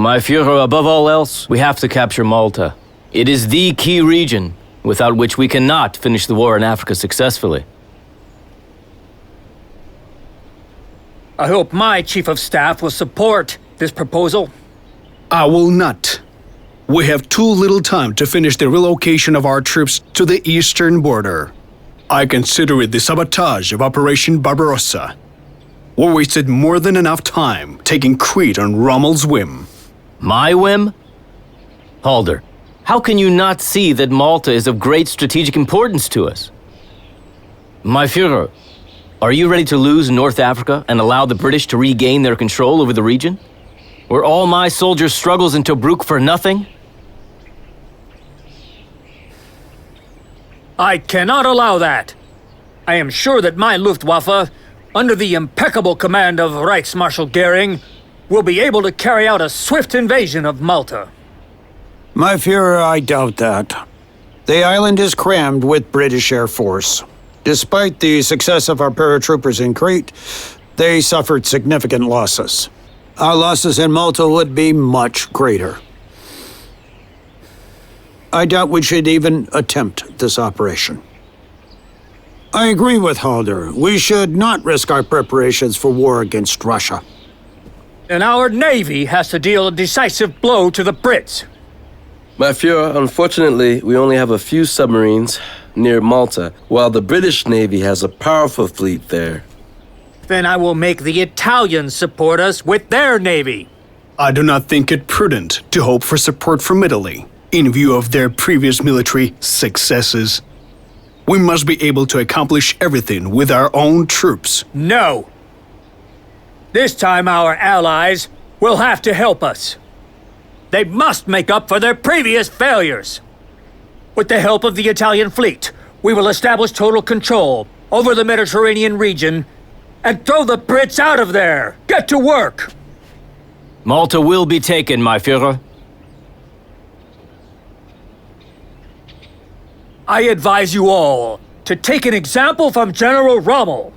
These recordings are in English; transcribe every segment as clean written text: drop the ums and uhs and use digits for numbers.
My Führer, above all else, we have to capture Malta. It is the key region, without which we cannot finish the war in Africa successfully. I hope my Chief of Staff will support this proposal. I will not. We have too little time to finish the relocation of our troops to the eastern border. I consider it the sabotage of Operation Barbarossa. We wasted more than enough time taking Crete on Rommel's whim. My whim? Halder, how can you not see that Malta is of great strategic importance to us? My Führer, are you ready to lose North Africa and allow the British to regain their control over the region? Were all my soldiers' struggles in Tobruk for nothing? I cannot allow that. I am sure that my Luftwaffe, under the impeccable command of Reichsmarschall Goering, will be able to carry out a swift invasion of Malta. My Führer, I doubt that. The island is crammed with British Air Force. Despite the success of our paratroopers in Crete, they suffered significant losses. Our losses in Malta would be much greater. I doubt we should even attempt this operation. I agree with Halder. We should not risk our preparations for war against Russia. And our Navy has to deal a decisive blow to the Brits. My Führer, unfortunately, we only have a few submarines near Malta, while the British Navy has a powerful fleet there. Then I will make the Italians support us with their Navy. I do not think it prudent to hope for support from Italy, in view of their previous military successes. We must be able to accomplish everything with our own troops. No! This time our allies will have to help us. They must make up for their previous failures. With the help of the Italian fleet, we will establish total control over the Mediterranean region and throw the Brits out of there. Get to work! Malta will be taken, my Führer. I advise you all to take an example from General Rommel.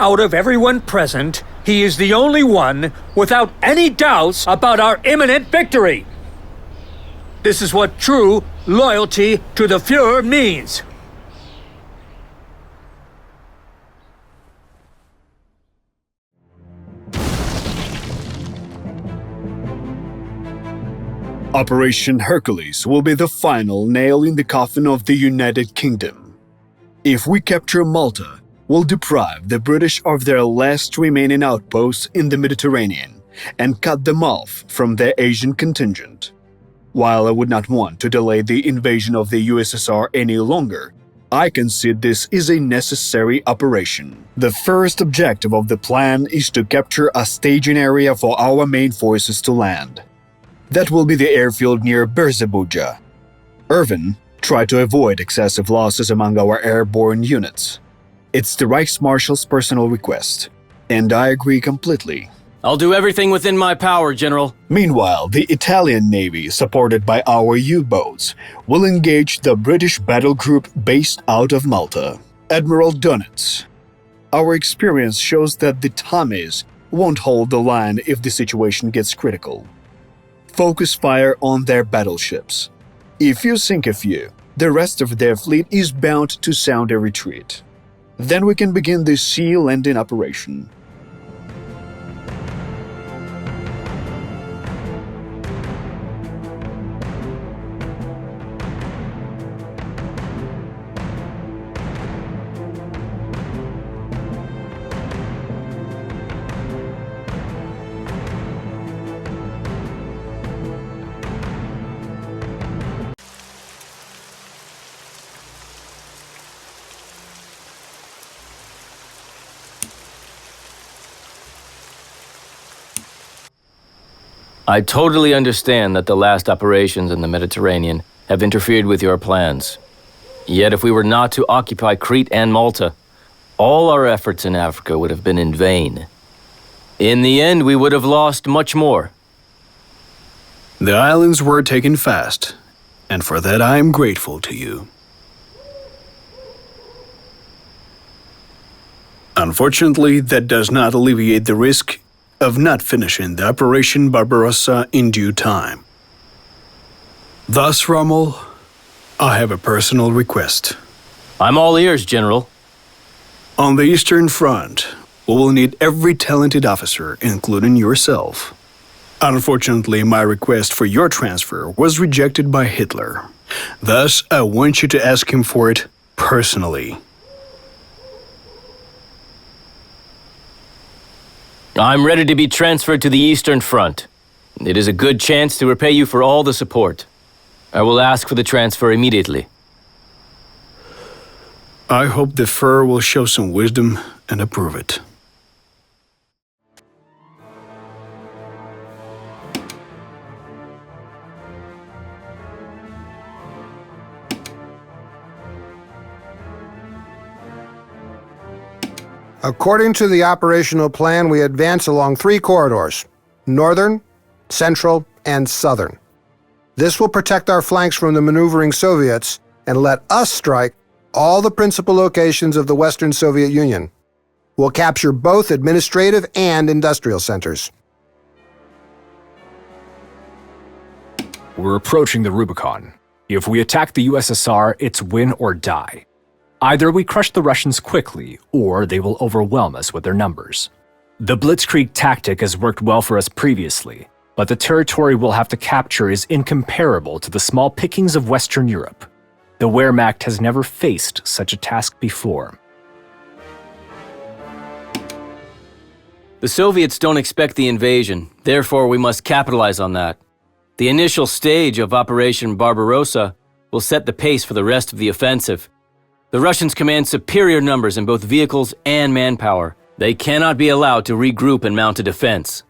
Out of everyone present, he is the only one without any doubts about our imminent victory. This is what true loyalty to the Führer means. Operation Hercules will be the final nail in the coffin of the United Kingdom. If we capture Malta, we'll deprive the British of their last remaining outposts in the Mediterranean and cut them off from their Asian contingent. While I would not want to delay the invasion of the USSR any longer, I consider this is a necessary operation. The first objective of the plan is to capture a staging area for our main forces to land. That will be the airfield near Berzebuja. Irvin tried to avoid excessive losses among our airborne units. It's the Reichsmarschall's personal request, and I agree completely. I'll do everything within my power, General. Meanwhile, the Italian Navy, supported by our U-boats, will engage the British battle group based out of Malta. Admiral Dönitz. Our experience shows that the Tommies won't hold the line if the situation gets critical. Focus fire on their battleships. If you sink a few, the rest of their fleet is bound to sound a retreat. Then we can begin the sea landing operation. I totally understand that the last operations in the Mediterranean have interfered with your plans. Yet if we were not to occupy Crete and Malta, all our efforts in Africa would have been in vain. In the end, we would have lost much more. The islands were taken fast, and for that I am grateful to you. Unfortunately, that does not alleviate the risk of not finishing the Operation Barbarossa in due time. Thus, Rommel, I have a personal request. I'm all ears, General. On the Eastern Front, we will need every talented officer, including yourself. Unfortunately, my request for your transfer was rejected by Hitler. Thus, I want you to ask him for it personally. I'm ready to be transferred to the Eastern Front. It is a good chance to repay you for all the support. I will ask for the transfer immediately. I hope the Fuhrer will show some wisdom and approve it. According to the operational plan, we advance along 3 corridors: northern, central, and southern. This will protect our flanks from the maneuvering Soviets and let us strike all the principal locations of the Western Soviet Union. We'll capture both administrative and industrial centers. We're approaching the Rubicon. If we attack the USSR, it's win or die. Either we crush the Russians quickly, or they will overwhelm us with their numbers. The Blitzkrieg tactic has worked well for us previously, but the territory we'll have to capture is incomparable to the small pickings of Western Europe. The Wehrmacht has never faced such a task before. The Soviets don't expect the invasion, therefore we must capitalize on that. The initial stage of Operation Barbarossa will set the pace for the rest of the offensive. The Russians command superior numbers in both vehicles and manpower. They cannot be allowed to regroup and mount a defense.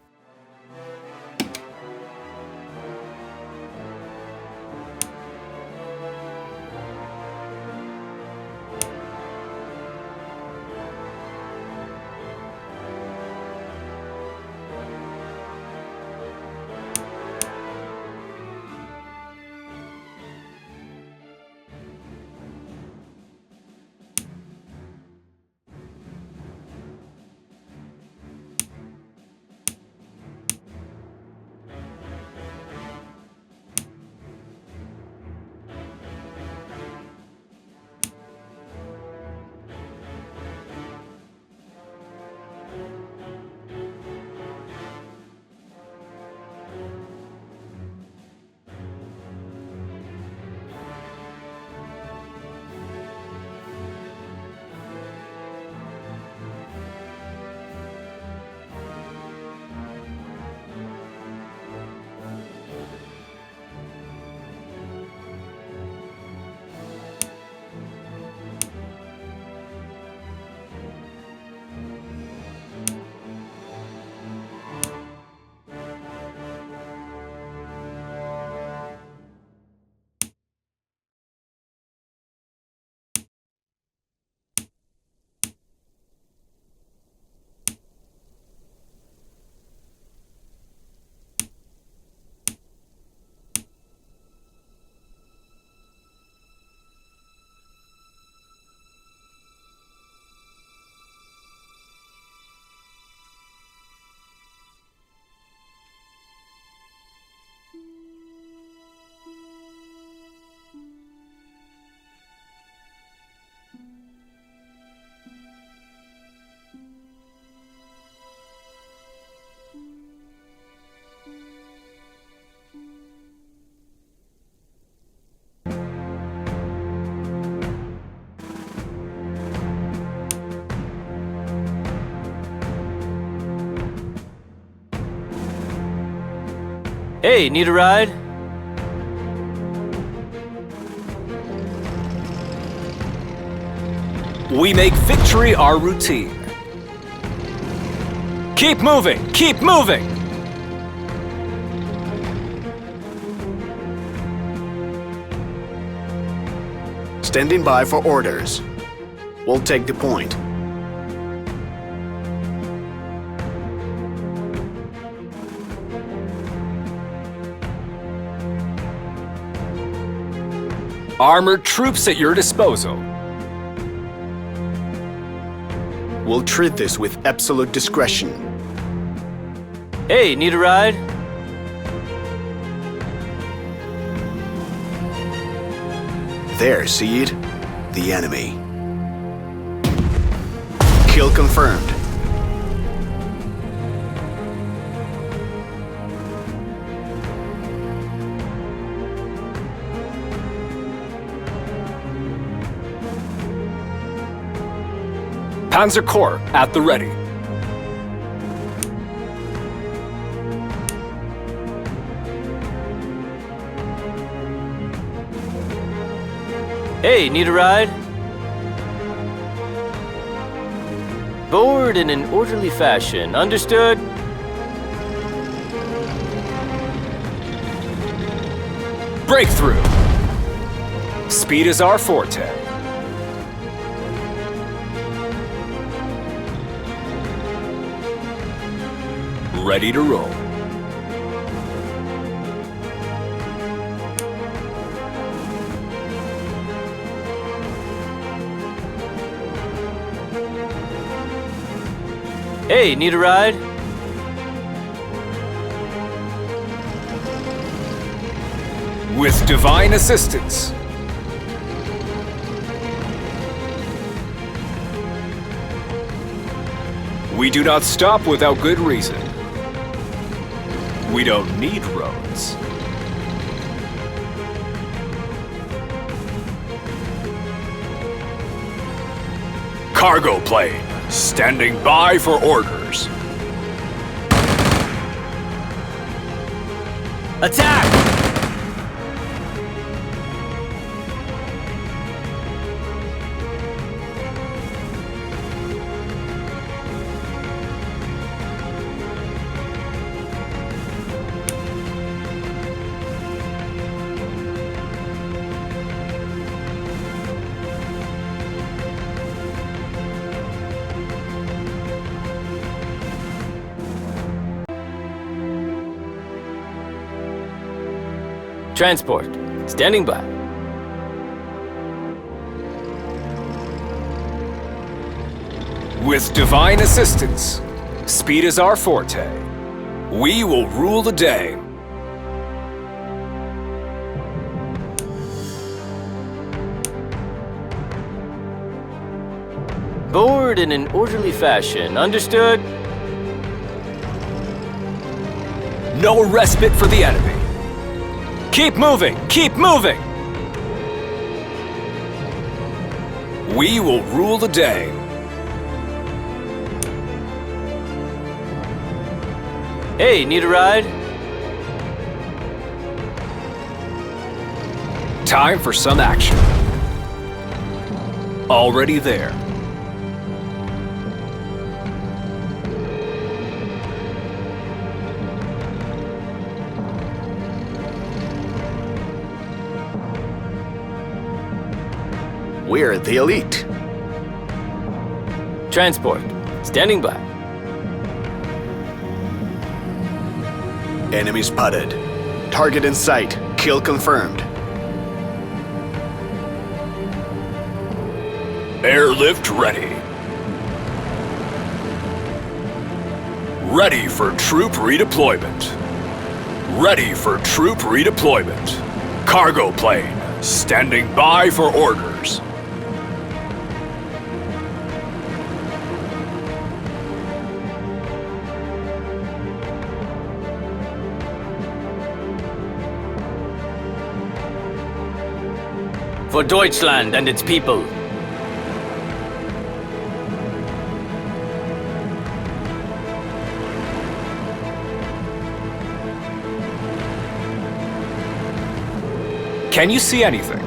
Hey, need a ride? We make victory our routine. Keep moving! Keep moving! Standing by for orders. We'll take the point. Armored troops at your disposal. We'll treat this with absolute discretion. Hey, need a ride? There, Seed. The enemy. Kill confirmed. Panzer Corps at the ready. Hey, need a ride? Board in an orderly fashion, understood? Breakthrough. Speed is our forte. Ready to roll. Hey, need a ride? With divine assistance. We do not stop without good reason. We don't need roads. Cargo plane, standing by for orders. Attack! Transport, standing by. With divine assistance, speed is our forte. We will rule the day. Board in an orderly fashion, understood? No respite for the enemy. Keep moving! Keep moving! We will rule the day. Hey, need a ride? Time for some action. Already there. We're the elite. Transport, standing by. Enemy spotted. Target in sight. Kill confirmed. Airlift ready. Ready for troop redeployment. Ready for troop redeployment. Cargo plane, standing by for orders. For Deutschland and its people. Can you see anything?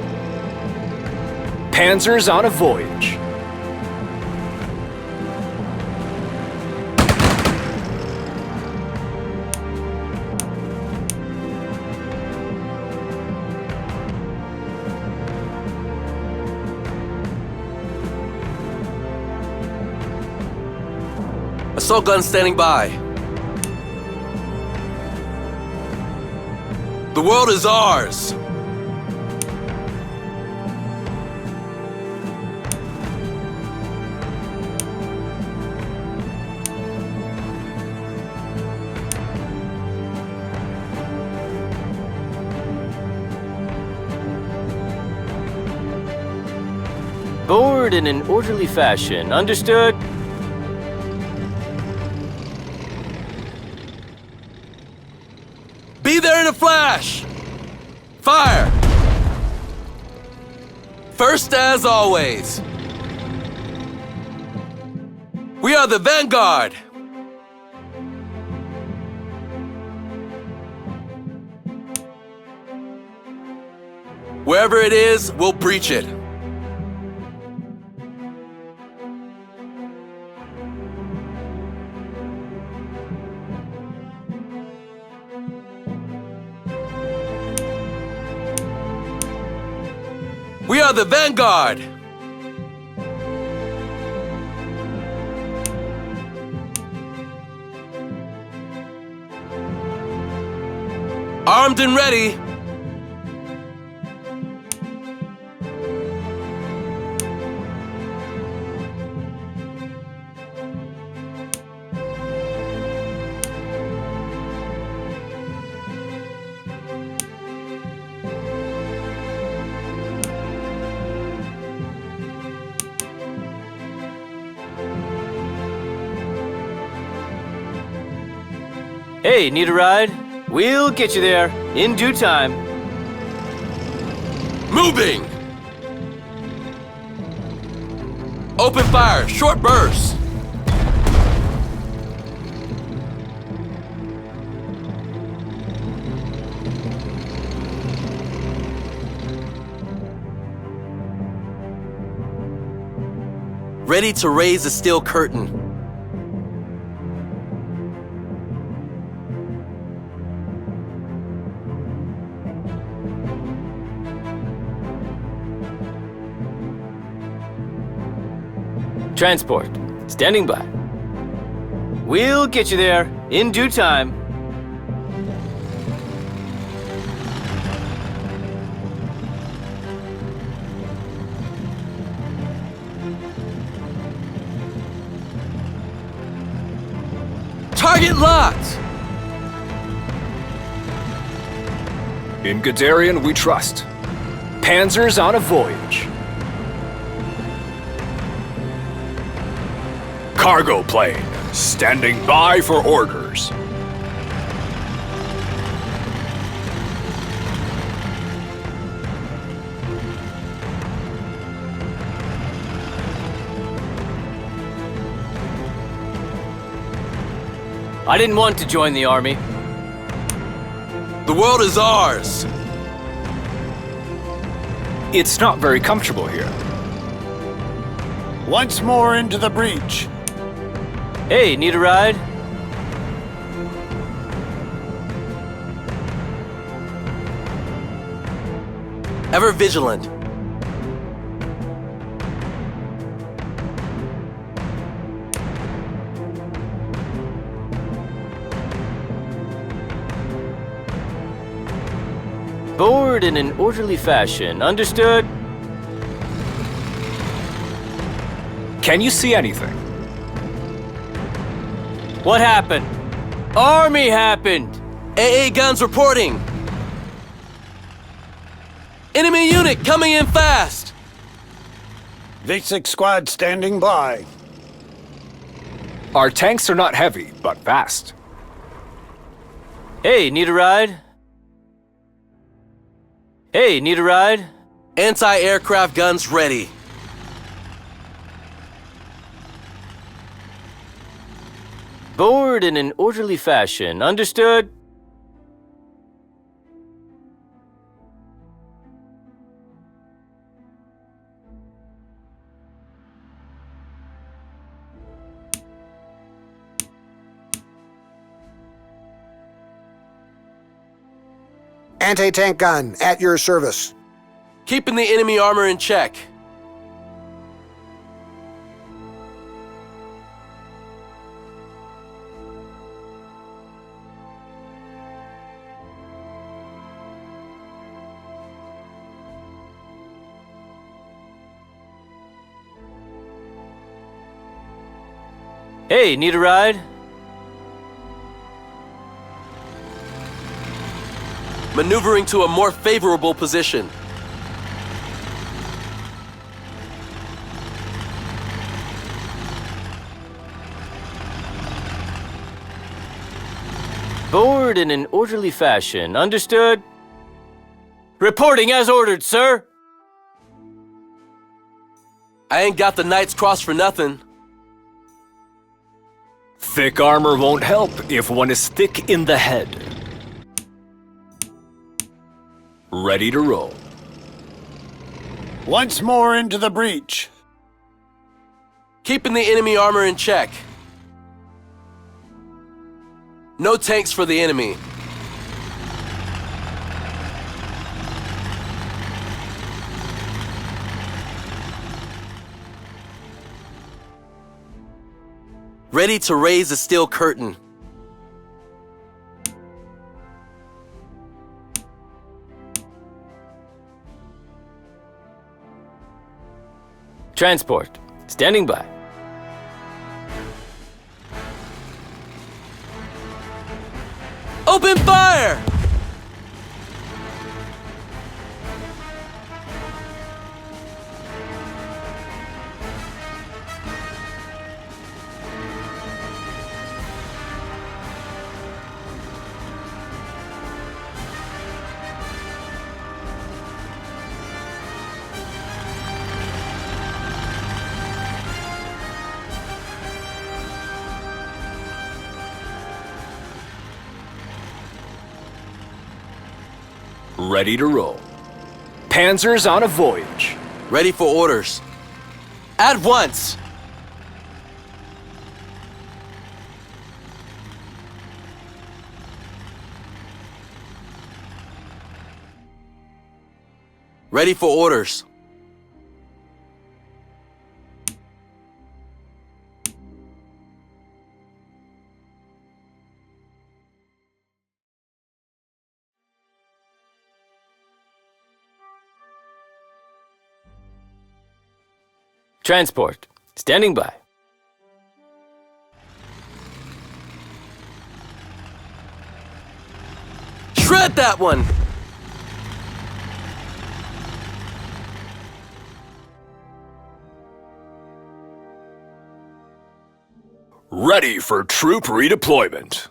Panzers on a voyage. Assault gun standing by. The world is ours. Forward in an orderly fashion. Understood? Be there in a flash! Fire! First as always. We are the vanguard! Wherever it is, we'll breach it. We are the vanguard! Armed and ready! Hey, need a ride? We'll get you there in due time. Moving! Open fire, short burst! Ready to raise the steel curtain. Transport, standing by. We'll get you there in due time. Target locked! In Guderian, we trust. Panzers on a voyage. Cargo plane, standing by for orders. I didn't want to join the army. The world is ours! It's not very comfortable here. Once more into the breach. Hey, need a ride? Ever vigilant. Forward in an orderly fashion. Understood? Can you see anything? What happened? Army happened! AA guns reporting! Enemy unit coming in fast! V6 squad standing by. Our tanks are not heavy, but fast. Hey, need a ride? Hey, need a ride? Anti-aircraft guns ready. Forward in an orderly fashion. Understood? Anti-tank gun at your service. Keeping the enemy armor in check. Hey, need a ride? Maneuvering to a more favorable position. Board in an orderly fashion. Understood? Reporting as ordered, sir. I ain't got the Knight's Cross for nothing. Thick armor won't help if one is thick in the head. Ready to roll. Once more into the breach. Keeping the enemy armor in check. No tanks for the enemy. Ready to raise the steel curtain. Transport. Standing by. Open fire! Ready to roll. Panzers on a voyage. Ready for orders. At once! Ready for orders. Transport. Standing by. Shred that one! Ready for troop redeployment.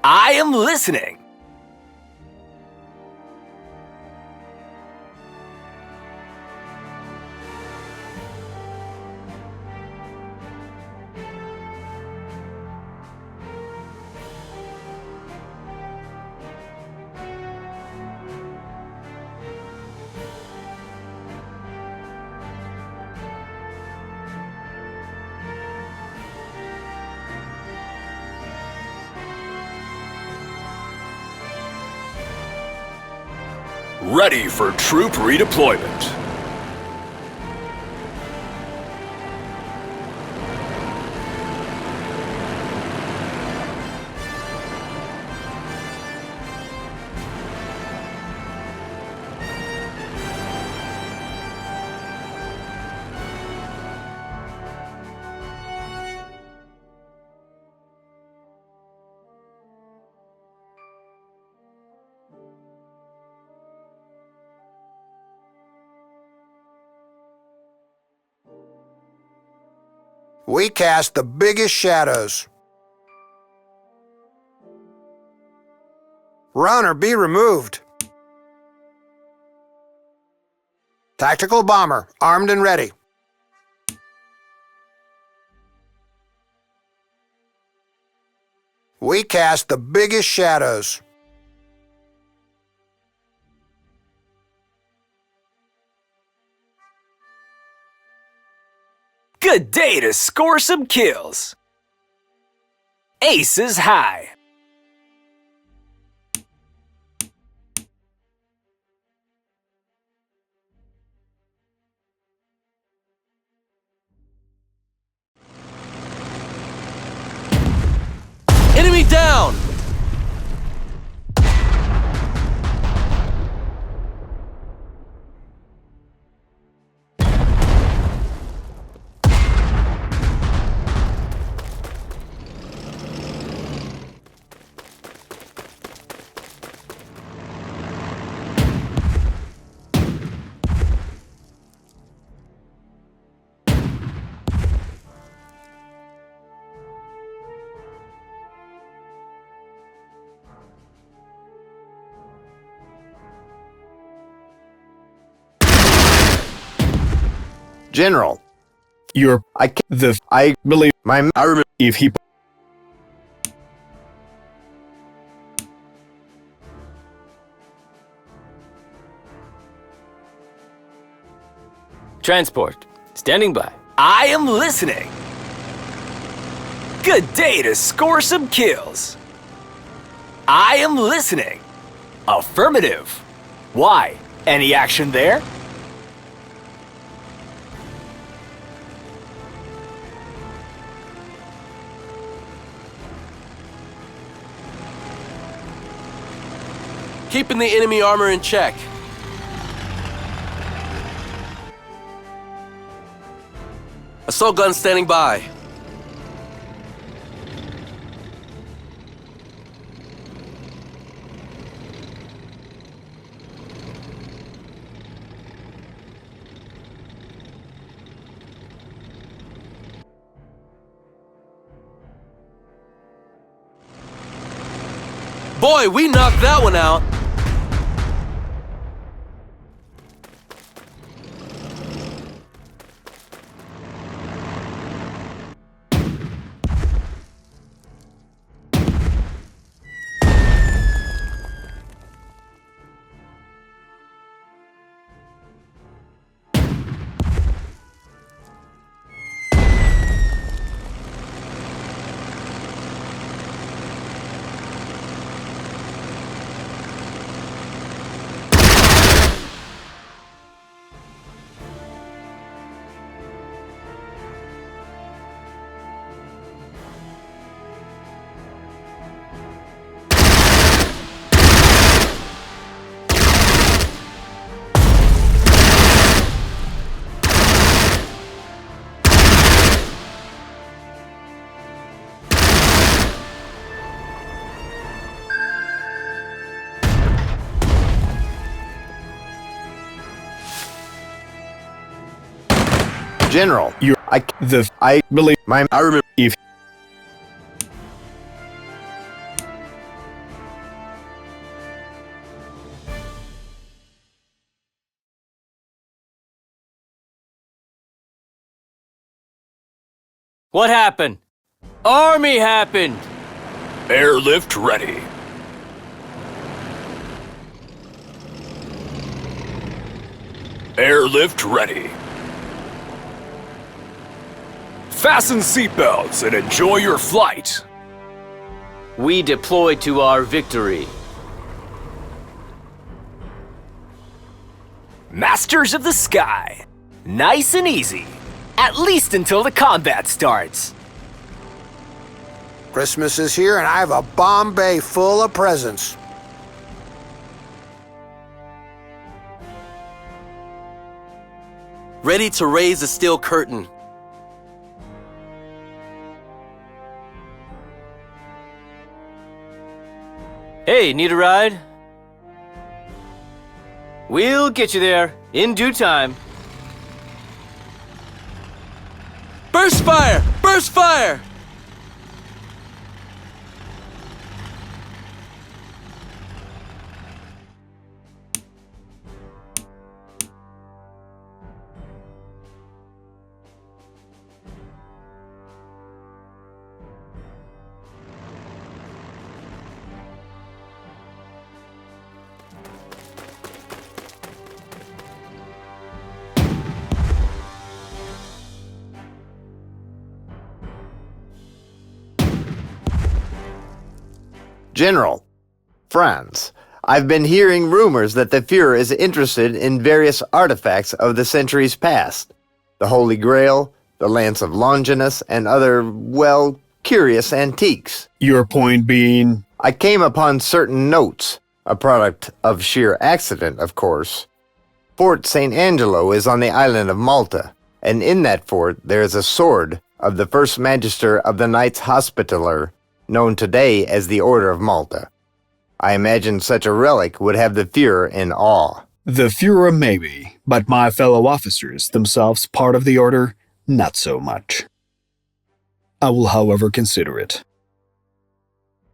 I am listening. Ready for troop redeployment. We cast the biggest shadows. Run or be removed. Tactical bomber, armed and ready. We cast the biggest shadows. Good day to score some kills. Aces high. General, Your I can't. I believe My I remember. if he transport. Standing by. I am listening. Good day to score some kills. I am listening. Affirmative. Why? Any action there? Keeping the enemy armor in check. Assault gun standing by. Boy, we knocked that one out. General, I believe I remember. if what happened? Army happened! Airlift ready. Airlift ready. Fasten seatbelts and enjoy your flight. We deploy to our victory. Masters of the sky. Nice and easy. At least until the combat starts. Christmas is here and I have a bomb bay full of presents. Ready to raise the steel curtain. Hey, need a ride? We'll get you there in due time. Burst fire! Burst fire! General, Franz, I've been hearing rumors that the Fuhrer is interested in various artifacts of the centuries past. The Holy Grail, the Lance of Longinus, and other, well, curious antiques. your point being I came upon certain notes, a product of sheer accident, of course. Fort St. Angelo is on the island of Malta, and in that fort there is a sword of the first Magister of the Knights Hospitaller, known today as the Order of Malta. I imagine such a relic would have the Fuhrer in awe. the Fuhrer maybe, but my fellow officers, themselves part of the order, not so much. I will, however, consider it.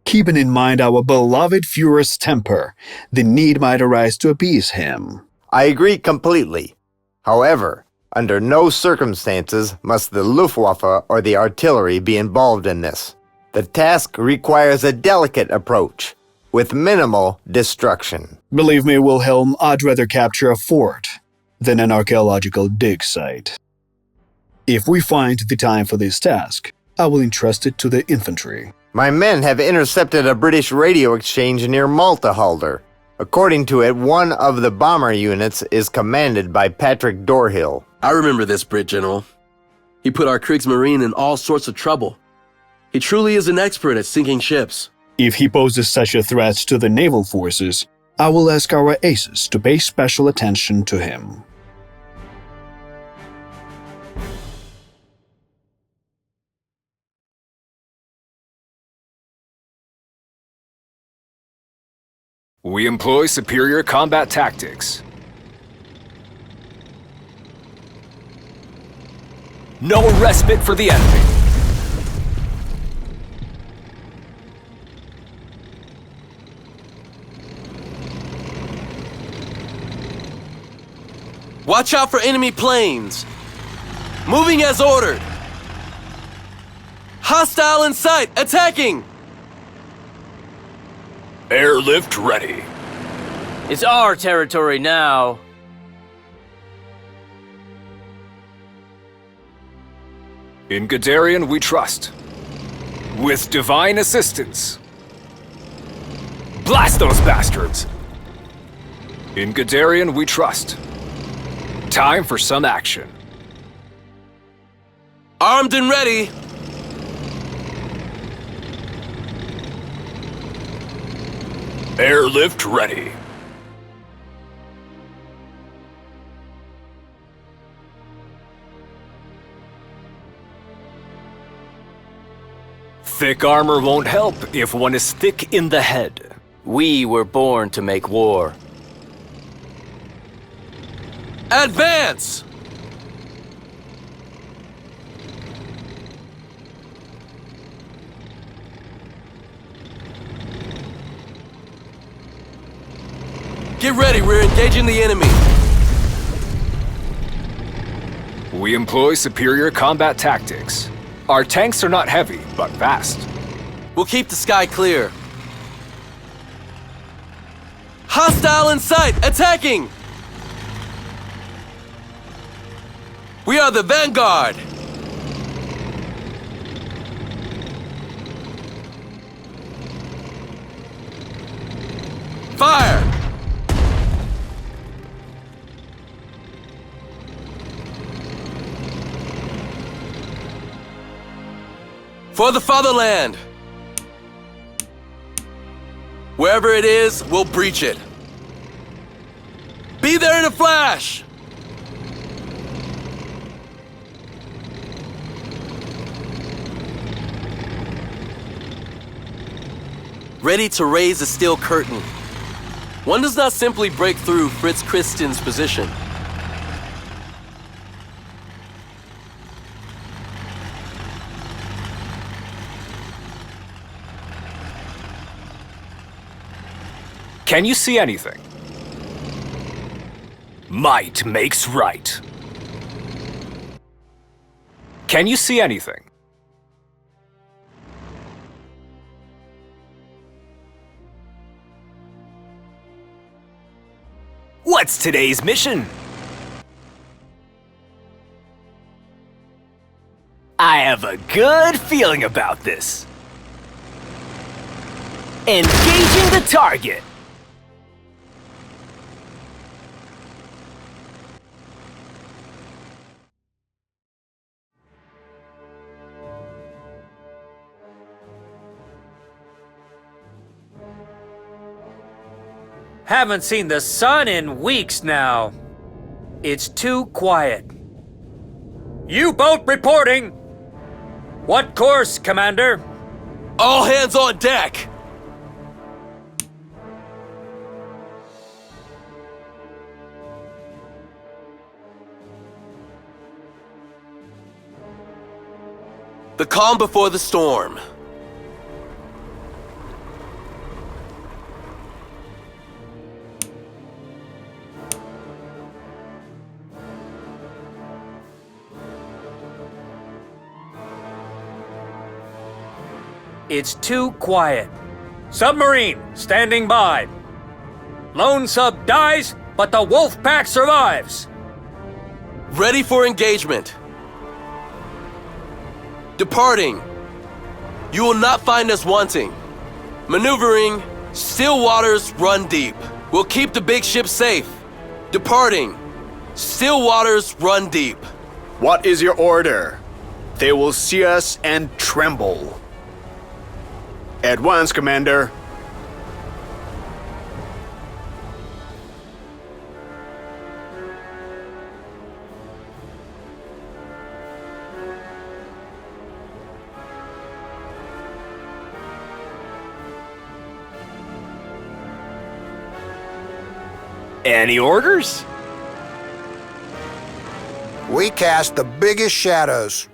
Keeping in mind our beloved Fuhrer's temper, the need might arise to appease him. I agree completely. However, Under no circumstances must the Luftwaffe or the artillery be involved in this. The task requires a delicate approach, with minimal destruction. Believe me, Wilhelm, I'd rather capture a fort than an archaeological dig site. If we find the time for this task, I will entrust it to the infantry. My men have intercepted a British radio exchange near Malta, Halder. According to it, one of the bomber units is commanded by Patrick Doorhill. I remember this Brit general. He put our Kriegsmarine in all sorts of trouble. He truly is an expert at sinking ships. If he poses such a threat to the naval forces, I will ask our aces to pay special attention to him. We employ superior combat tactics. No respite for the enemy. Watch out for enemy planes. Moving as ordered. Hostile in sight, attacking! Airlift ready. It's our territory now. In Guderian we trust. With divine assistance. Blast those bastards! In Guderian we trust. Time for some action. Armed and ready. Airlift ready. Thick armor won't help if one is thick in the head. We were born to make war. Advance! Get ready, we're engaging the enemy. We employ superior combat tactics. Our tanks are not heavy, but fast. We'll keep the sky clear. Hostile in sight, attacking! We are the vanguard! Fire! For the fatherland! Wherever it is, we'll breach it. Be there in a flash! Ready to raise the steel curtain. One does not simply break through Fritz Christian's position. Can you see anything? Might makes right. Can you see anything? What's today's mission? I have a good feeling about this. Engaging the target. Haven't seen the sun in weeks now. It's too quiet. U-boat reporting! What course, Commander? All hands on deck! The calm before the storm. It's too quiet. Submarine, standing by. Lone sub dies, but the wolf pack survives. Ready for engagement. Departing. You will not find us wanting. Maneuvering. Still waters, run deep. We'll keep the big ship safe. Departing. Still waters, run deep. What is your order? They will see us and tremble. At once, Commander. Any orders? We cast the biggest shadows.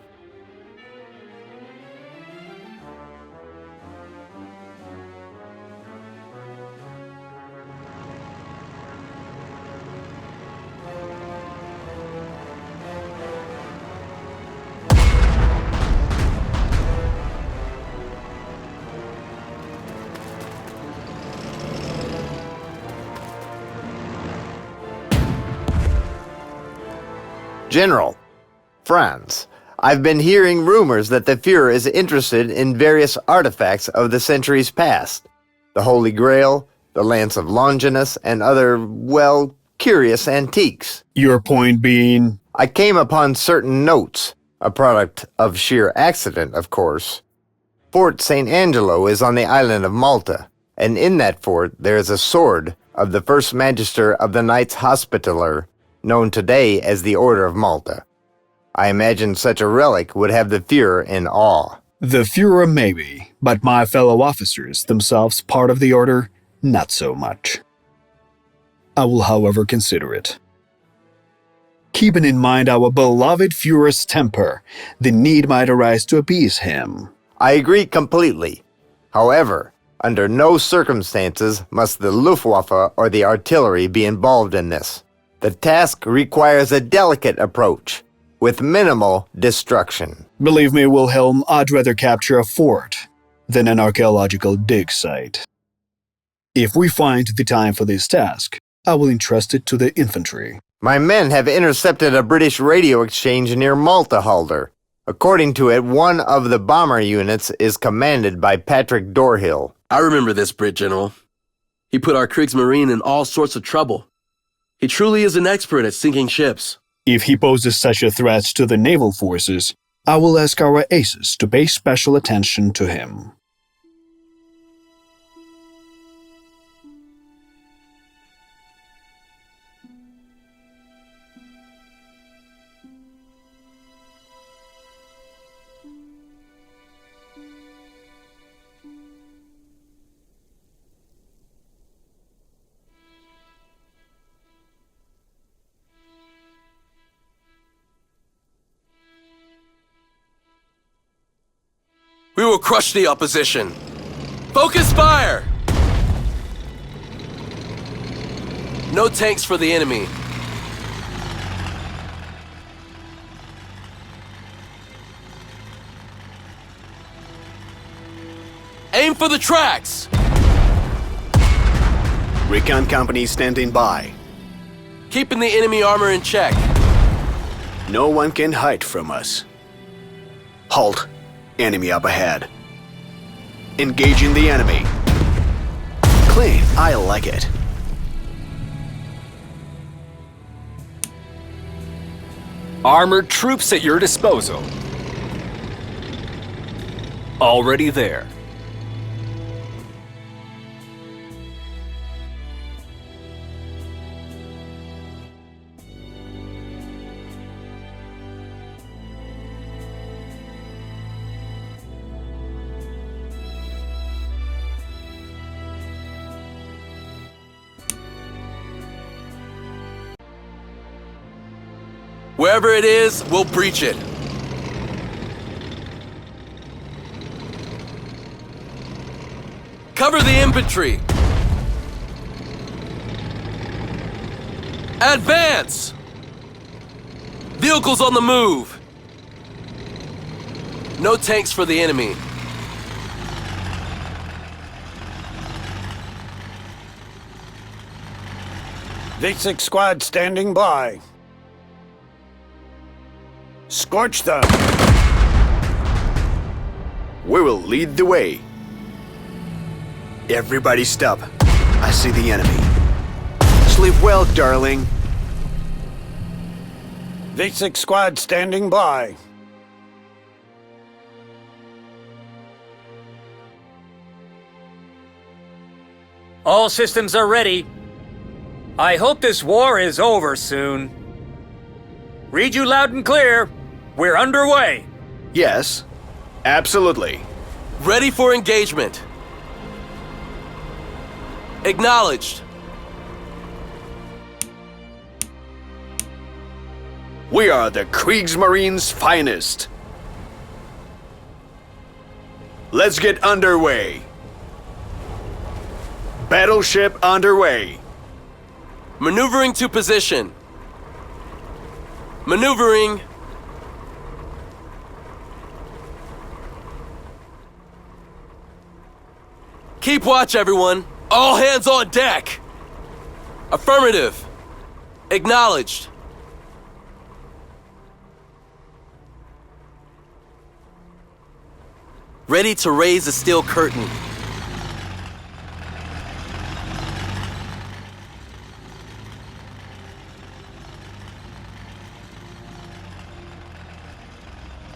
General, Franz, I've been hearing rumors that the Fuhrer is interested in various artifacts of the centuries past. The Holy Grail, the Lance of Longinus, and other, well, curious antiques. Your point being? I came upon certain notes, a product of sheer accident, of course. Fort St. Angelo is on the island of Malta, and in that fort there is a sword of the first Magister of the Knights Hospitaller, known today as the Order of Malta. I imagine such a relic would have the Fuhrer in awe. The Fuhrer maybe, but my fellow officers, themselves part of the Order, not so much. I will, however, consider it. Keeping in mind our beloved Fuhrer's temper, the need might arise to appease him. I agree completely. However, under no circumstances must the Luftwaffe or the artillery be involved in this. The task requires a delicate approach, with minimal destruction. Believe me, Wilhelm, I'd rather capture a fort than an archaeological dig site. If we find the time for this task, I will entrust it to the infantry. My men have intercepted a British radio exchange near Malta, Halder. According to it, one of the bomber units is commanded by Patrick Dorhill. I remember this Brit general. He put our Kriegsmarine in all sorts of trouble. He truly is an expert at sinking ships. If he poses such a threat to the naval forces, I will ask our aces to pay special attention to him. We will crush the opposition. Focus fire! No tanks for the enemy. Aim for the tracks! Recon company standing by. Keeping the enemy armor in check. No one can hide from us. Halt. Enemy up ahead. Engaging the enemy. Clean, I like it. Armored troops at your disposal. Already there. Wherever it is, we'll breach it. Cover the infantry. Advance! Vehicles on the move. No tanks for the enemy. V6 squad standing by. Scorch them. We will lead the way. Everybody stop. I see the enemy. Sleep well, darling. V6 squad standing by. All systems are ready. I hope this war is over soon. Read you loud and clear. We're underway. Yes, absolutely. Ready for engagement. Acknowledged. We are the Kriegsmarine's finest. Let's get underway. Battleship underway. Maneuvering to position. Maneuvering. Keep watch, everyone. All hands on deck. Affirmative. Acknowledged. Ready to raise the steel curtain.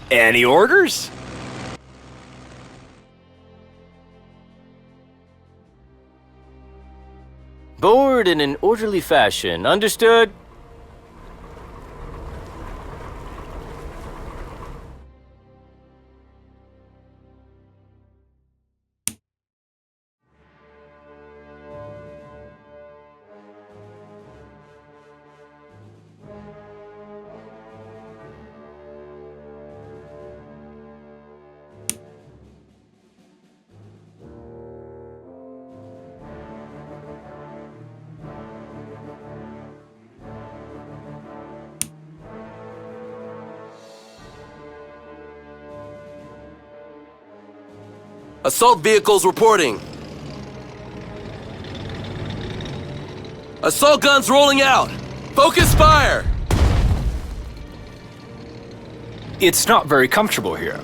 Any orders? Board in an orderly fashion. Understood? Assault vehicles reporting. Assault guns rolling out. Focus fire. It's not very comfortable here.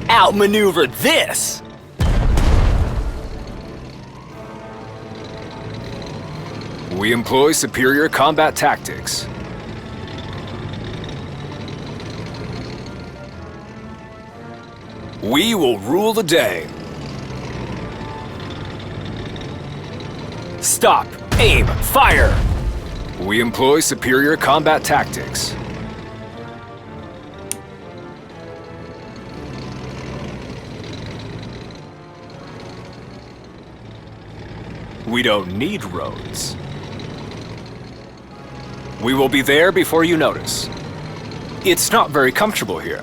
Outmaneuver this! We employ superior combat tactics. We will rule the day. Stop! Aim! Fire! We employ superior combat tactics. We don't need roads. We will be there before you notice. It's not very comfortable here.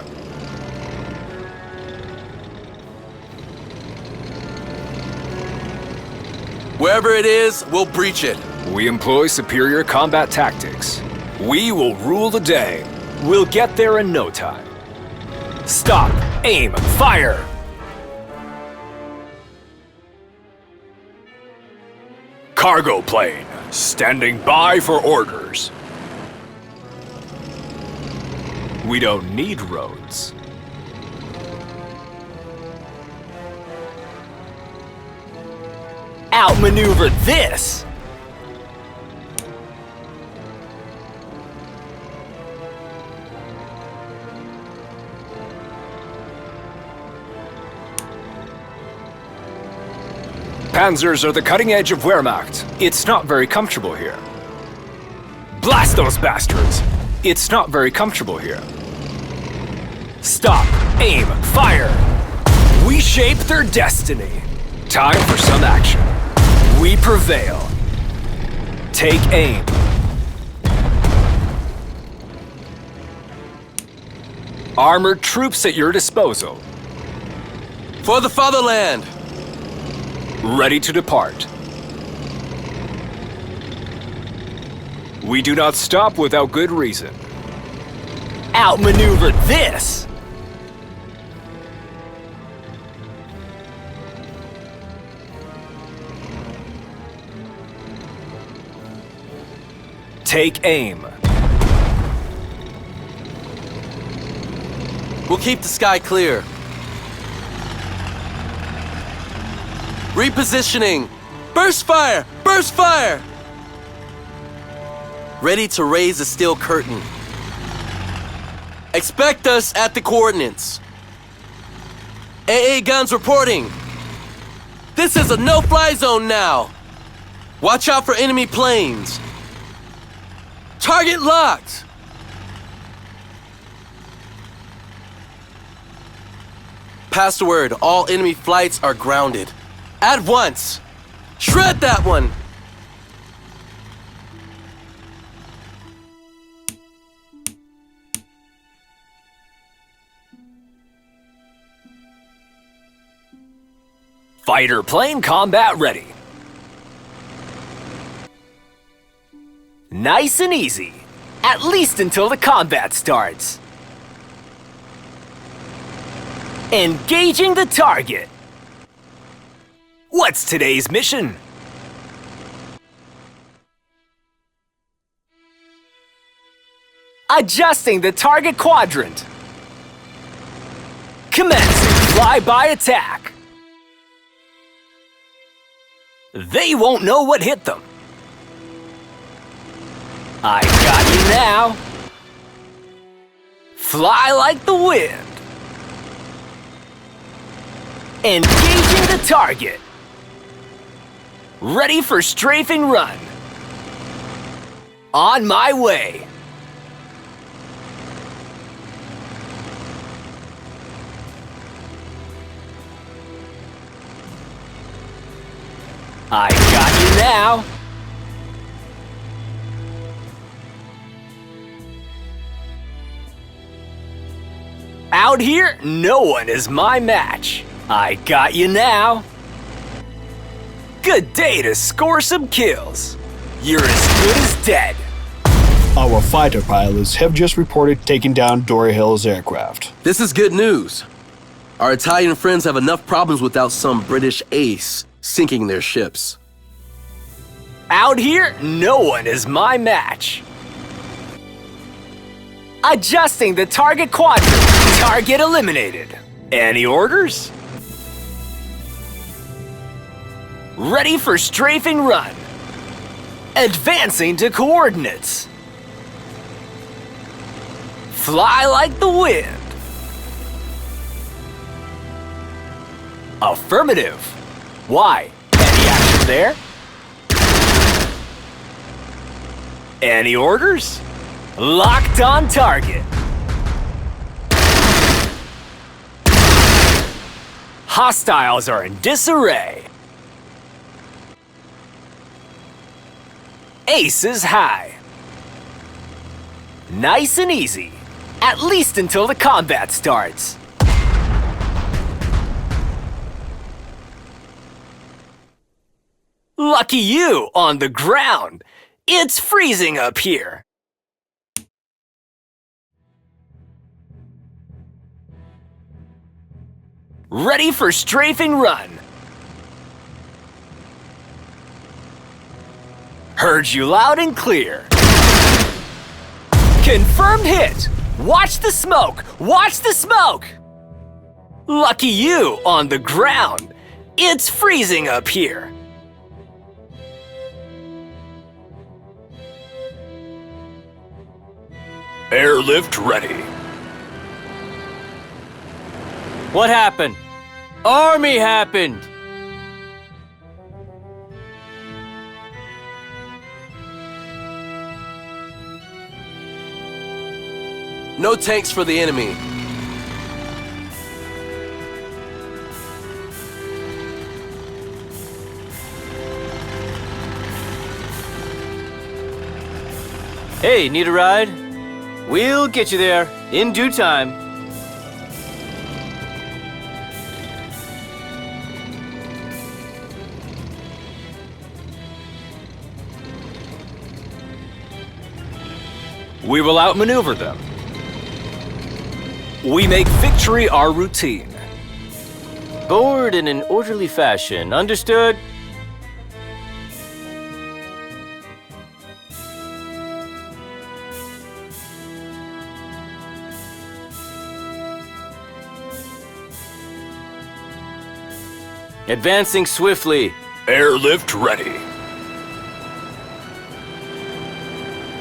Wherever it is, we'll breach it. We employ superior combat tactics. We will rule the day. We'll get there in no time. Stop! Aim! Fire! Cargo plane, standing by for orders. We don't need roads. Outmaneuver this! Panzers are the cutting edge of Wehrmacht. It's not very comfortable here. Blast those bastards! It's not very comfortable here. Stop! Aim! Fire! We shape their destiny. Time for some action. We prevail. Take aim. Armored troops at your disposal. For the fatherland. Ready to depart. We do not stop without good reason. Outmaneuver this! Take aim. We'll keep the sky clear. Repositioning. Burst fire! Burst fire! Ready to raise the steel curtain. Expect us at the coordinates. AA guns reporting. This is a no-fly zone now. Watch out for enemy planes. Target locked. Pass the word, all enemy flights are grounded. At once. Shred that one. Fighter plane combat ready. Nice and easy. At least until the combat starts. Engaging the target. What's today's mission? Adjusting the target quadrant. Commencing flyby attack. They won't know what hit them. I got you now. Fly like the wind. Engaging the target. Ready for strafing run. On my way. I got you now. Out here, no one is my match. I got you now. Good day to score some kills. You're as good as dead. Our fighter pilots have just reported taking down Dory Hill's aircraft. This is good news. Our Italian friends have enough problems without some British ace sinking their ships. Out here, no one is my match. Adjusting the target quadrant. Target eliminated. Any orders? Ready for strafing run. Advancing to coordinates. Fly like the wind. Affirmative. Why? Any action there? Any orders? Locked on target. Hostiles are in disarray. Ace is high. Nice and easy. At least until the combat starts. Lucky you on the ground. It's freezing up here. Ready for strafing run. Heard you loud and clear. Confirmed hit. Watch the smoke. Watch the smoke. Lucky you on the ground. It's freezing up here. Airlift ready. What happened? Army happened! No tanks for the enemy. Hey, need a ride? We'll get you there in due time. We will outmaneuver them. We make victory our routine. Board in an orderly fashion, understood? Advancing swiftly. Airlift ready.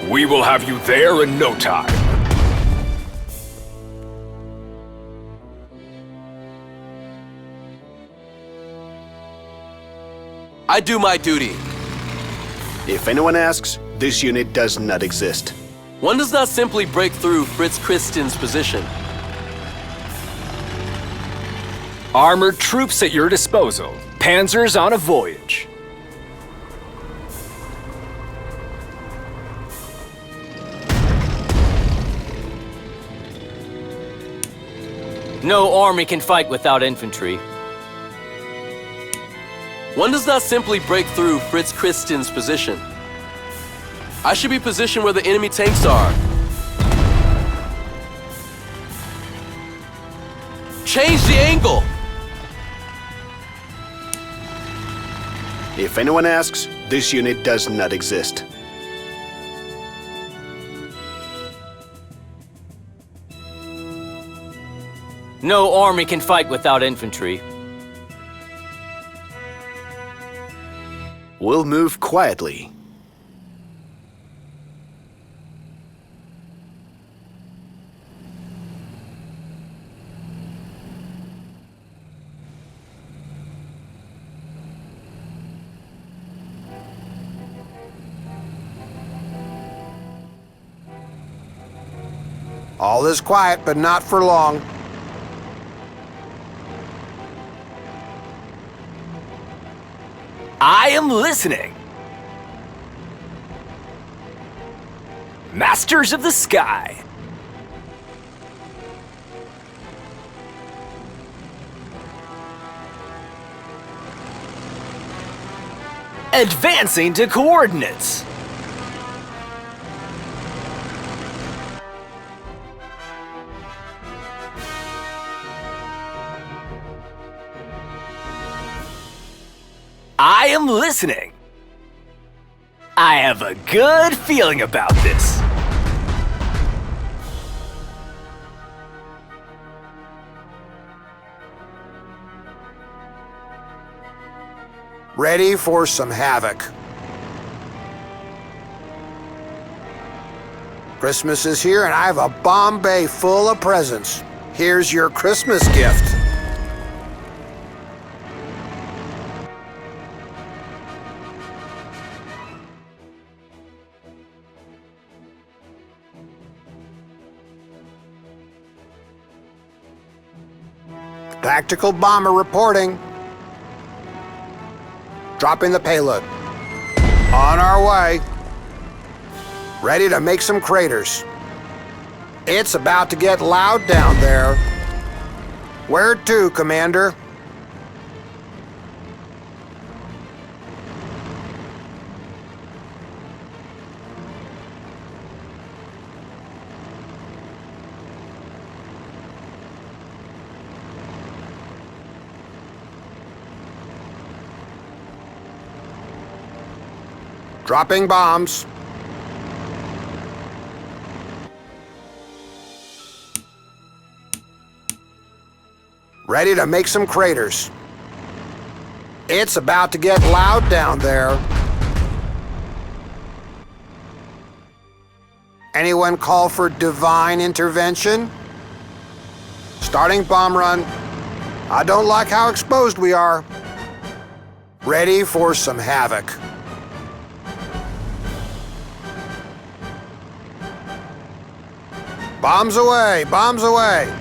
We will have you there in no time. I do my duty. If anyone asks, this unit does not exist. One does not simply break through Fritz Christian's position. Armored troops at your disposal. Panzers on a voyage. No army can fight without infantry. One does not simply break through Fritz Christian's position. I should be positioned where the enemy tanks are. Change the angle! If anyone asks, this unit does not exist. No army can fight without infantry. We'll move quietly. All is quiet, but not for long. I am listening. Masters of the Sky. Advancing to coordinates. I am listening. I have a good feeling about this. Ready for some havoc. Christmas is here and I have a bomb bay full of presents. Here's your Christmas gift. Tactical bomber reporting. Dropping the payload. On our way. Ready to make some craters. It's about to get loud down there. Where to, Commander? Dropping bombs. Ready to make some craters. It's about to get loud down there. Anyone call for divine intervention? Starting bomb run. I don't like how exposed we are. Ready for some havoc. Bombs away, bombs away.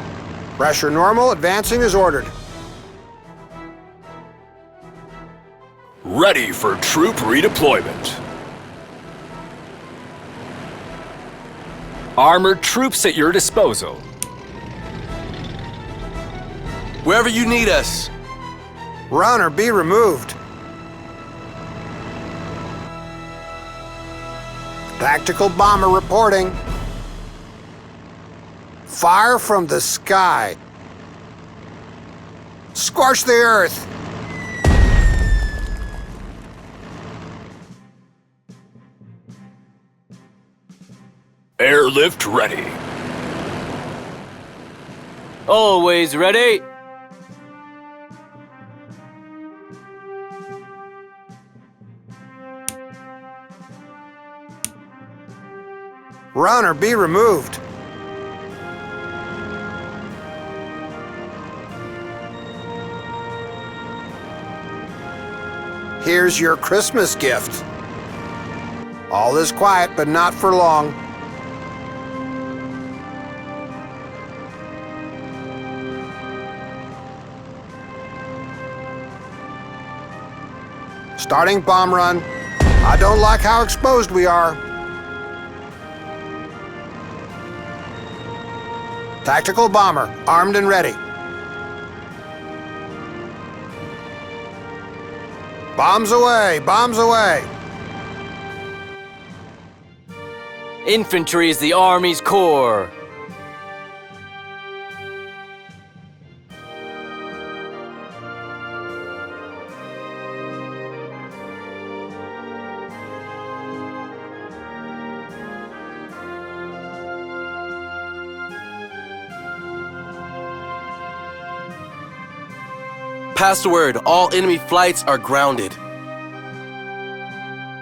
Pressure normal, advancing as ordered. Ready for troop redeployment. Armored troops at your disposal. Wherever you need us. Run or be removed. Tactical bomber reporting. Fire from the sky. Scorch the earth. Airlift ready. Always ready. Run or be removed. Here's your Christmas gift. All is quiet, but not for long. Starting bomb run. I don't like how exposed we are. Tactical bomber, armed and ready. Bombs away, bombs away. Infantry is the Army's core. Pass the word, all enemy flights are grounded.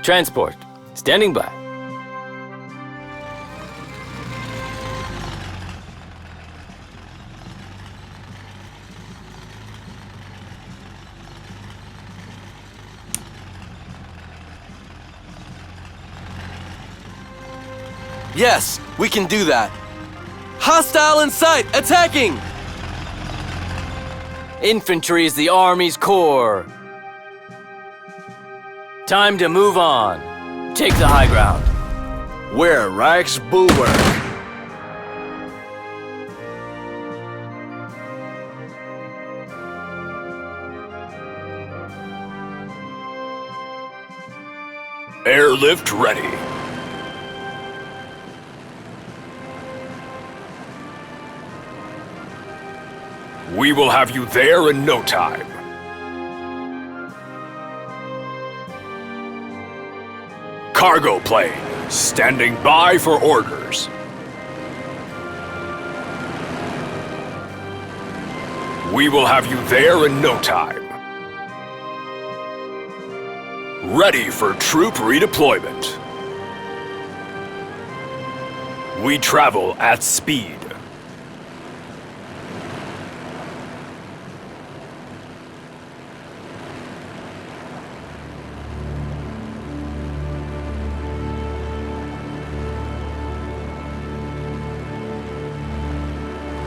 Transport, standing by. Yes, we can do that. Hostile in sight, attacking! Infantry is the Army's core. Time to move on. Take the high ground. We're Reich's bulwark. Airlift ready. We will have you there in no time. Cargo plane, standing by for orders. We will have you there in no time. Ready for troop redeployment. We travel at speed.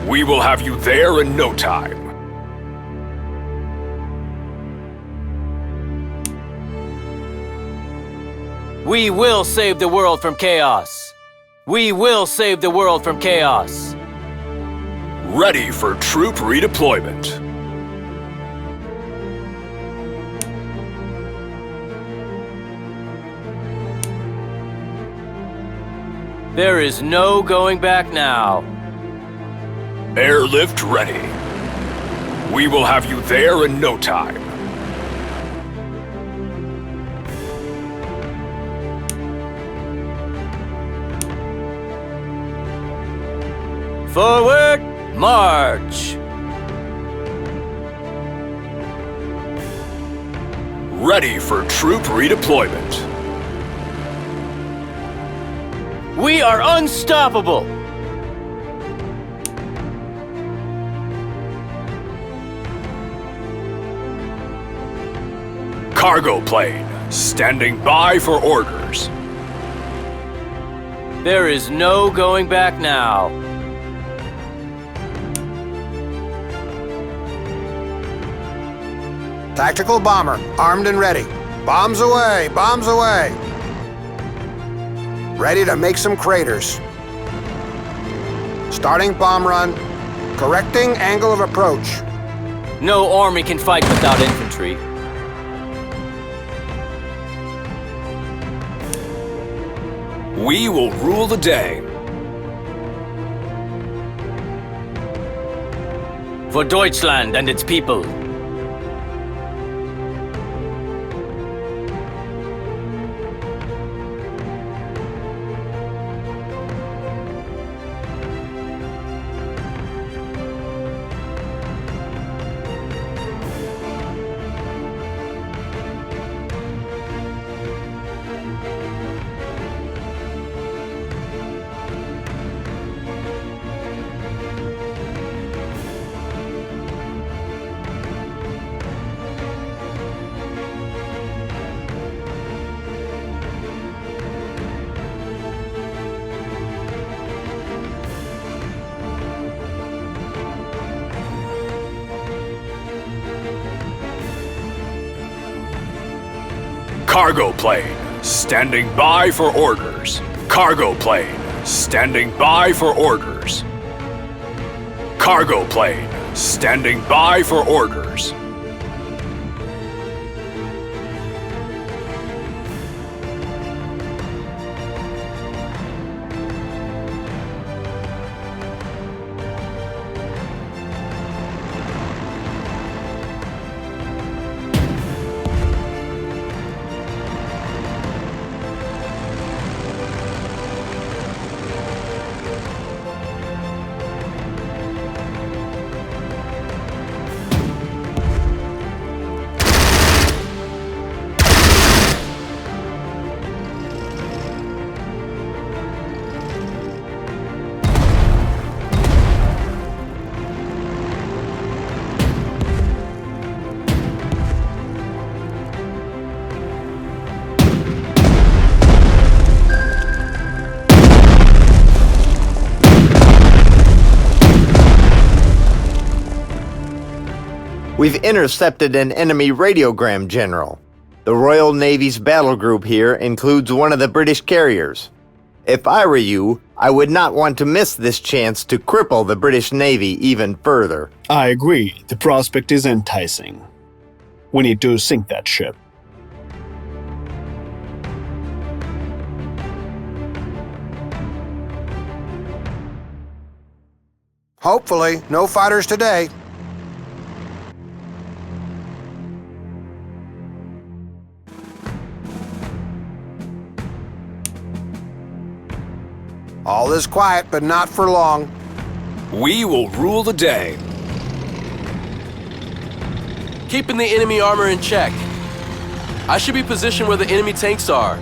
We will have you there in no time. We will save the world from chaos. We will save the world from chaos. Ready for troop redeployment. There is no going back now. Airlift ready. We will have you there in no time. Forward, march! Ready for troop redeployment. We are unstoppable! Cargo plane, standing by for orders. There is no going back now. Tactical bomber, armed and ready. Bombs away, bombs away. Ready to make some craters. Starting bomb run. Correcting angle of approach. No army can fight without infantry. We will rule the day. For Deutschland and its people. Cargo plane, standing by for orders. Cargo plane, standing by for orders. Cargo plane, standing by for orders. We've intercepted an enemy radiogram, General. The Royal Navy's battle group here includes one of the British carriers. If I were you, I would not want to miss this chance to cripple the British Navy even further. I agree, the prospect is enticing. We need to sink that ship. Hopefully, no fighters today. All is quiet, but not for long. We will rule the day. Keeping the enemy armor in check. I should be positioned where the enemy tanks are.